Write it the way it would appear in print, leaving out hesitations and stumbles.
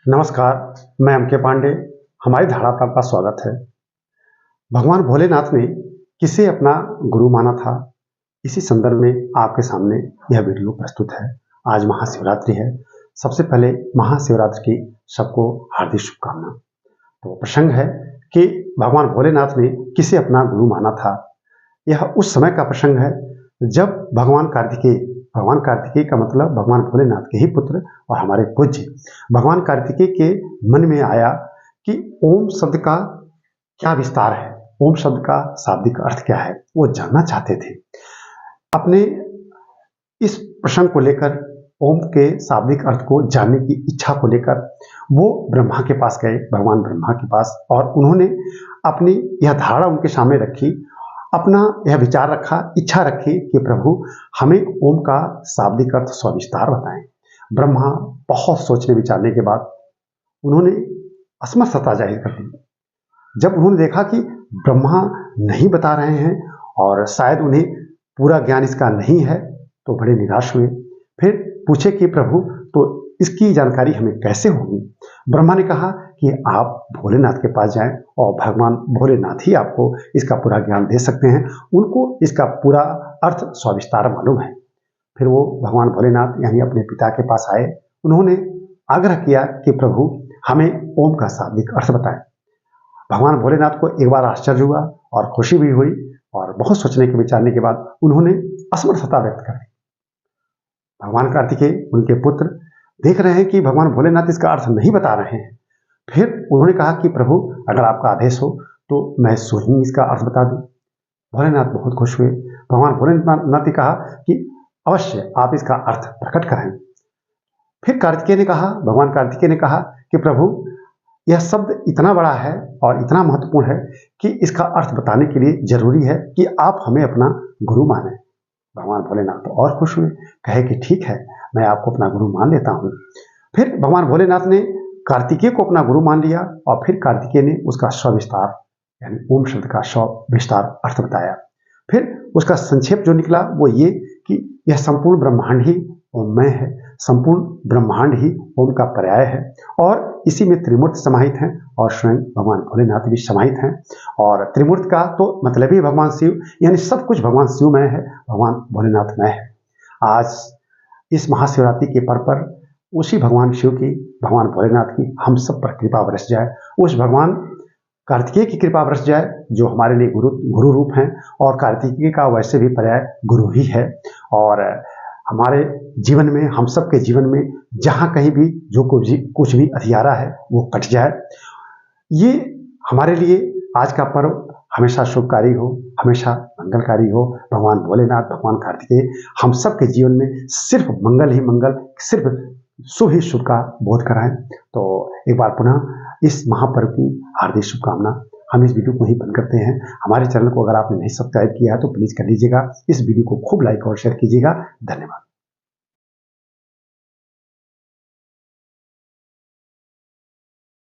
नमस्कार, मैं एम के पांडे। हमारी धारा पर आपका स्वागत है। भगवान भोलेनाथ ने किसे अपना गुरु माना था, इसी संदर्भ में आपके सामने यह वीडियो प्रस्तुत है। आज महाशिवरात्रि है। सबसे पहले महाशिवरात्रि की सबको हार्दिक शुभकामना। तो प्रसंग है कि भगवान भोलेनाथ ने किसे अपना गुरु माना था। यह उस समय का प्रसंग है जब भगवान कार्तिकेय का मतलब भगवान भोलेनाथ के ही पुत्र और हमारे पूज्य भगवान कार्तिकेय के मन में आया कि ओम शब्द का क्या विस्तार है, ओम शब्द का शाब्दिक अर्थ क्या है, वो जानना चाहते थे। अपने इस प्रसंग को लेकर, ओम के शाब्दिक अर्थ को जानने की इच्छा को लेकर वो ब्रह्मा के पास गए, भगवान ब्रह्मा के पास, और उन्होंने अपनी यह धारणा उनके सामने रखी, अपना यह विचार रखा, इच्छा रखी कि प्रभु हमें ओम का शाब्दिक अर्थ सविस्तार बताएं। ब्रह्मा बहुत सोचने विचारने के बाद उन्होंने असमर्थता जाहिर कर दी। जब उन्होंने देखा कि ब्रह्मा नहीं बता रहे हैं और शायद उन्हें पूरा ज्ञान इसका नहीं है, तो बड़े निराश हुए। फिर पूछे कि प्रभु, तो इसकी जानकारी हमें कैसे होगी। ब्रह्मा ने कहा कि आप भोलेनाथ के पास जाएं और भगवान भोलेनाथ ही आपको इसका पूरा ज्ञान दे सकते हैं, उनको इसका पूरा अर्थ सविस्तार मालूम है। फिर वो भगवान भोलेनाथ यानी अपने पिता के पास आए। उन्होंने आग्रह किया कि प्रभु हमें ओम का शाब्दिक अर्थ बताएं। भगवान भोलेनाथ को एक बार आश्चर्य हुआ और खुशी भी हुई, और बहुत सोचने के विचारने के बाद उन्होंने असमर्थता व्यक्त कर दी। भगवान कार्तिकेय उनके पुत्र देख रहे हैं कि भगवान भोलेनाथ इसका अर्थ नहीं बता रहे हैं। फिर उन्होंने कहा कि प्रभु अगर आपका आदेश हो तो मैं स्वयं इसका अर्थ बता दूं। भोलेनाथ बहुत खुश हुए। भगवान भोलेनाथ ने कहा कि अवश्य आप इसका अर्थ प्रकट करें। फिर भगवान कार्तिकेय ने कहा कि प्रभु यह शब्द इतना बड़ा है और इतना महत्वपूर्ण है कि इसका अर्थ बताने के लिए जरूरी है कि आप हमें अपना गुरु माने। भगवान भोलेनाथ तो और खुश हुए, कहे कि ठीक है, मैं आपको अपना गुरु मान लेता हूँ। फिर भगवान भोलेनाथ ने कार्तिकेय को अपना गुरु मान लिया और फिर कार्तिकेय ने उसका सविस्तार यानी ओम शब्द का सविस्तार अर्थ बताया। फिर उसका संक्षेप जो निकला वो ये कि यह संपूर्ण ब्रह्मांड ही ओममय है, संपूर्ण ब्रह्मांड ही ओम का पर्याय है, और इसी में त्रिमूर्त समाहित हैं और स्वयं भगवान भोलेनाथ भी समाहित हैं। और त्रिमूर्त का तो मतलब ही भगवान शिव, यानी सब कुछ भगवान शिवमय है, भगवान भोलेनाथमय है। आज इस महाशिवरात्रि के पर्व पर उसी भगवान शिव की, भगवान भोलेनाथ की हम सब पर कृपा बरस जाए, उस भगवान कार्तिकेय की कृपा बरस जाए जो हमारे लिए गुरु रूप हैं, और कार्तिकेय का वैसे भी पर्याय गुरु ही है। और हमारे जीवन में, हम सब के जीवन में जहाँ कहीं भी जो कुछ भी अधियारा है वो कट जाए। ये हमारे लिए आज का पर्व हमेशा शुभकारी हो, हमेशा मंगलकारी हो। भगवान भोलेनाथ, भगवान कार्तिकेय हम सब के जीवन में सिर्फ मंगल ही मंगल, सिर्फ शुभ ही शुभ का बोध कराएं। तो एक बार पुनः इस महापर्व की हार्दिक शुभकामना। हम इस वीडियो को ही बंद करते हैं। हमारे चैनल को अगर आपने नहीं सब्सक्राइब किया है तो प्लीज़ कर लीजिएगा। इस वीडियो को खूब लाइक और शेयर कीजिएगा। धन्यवाद।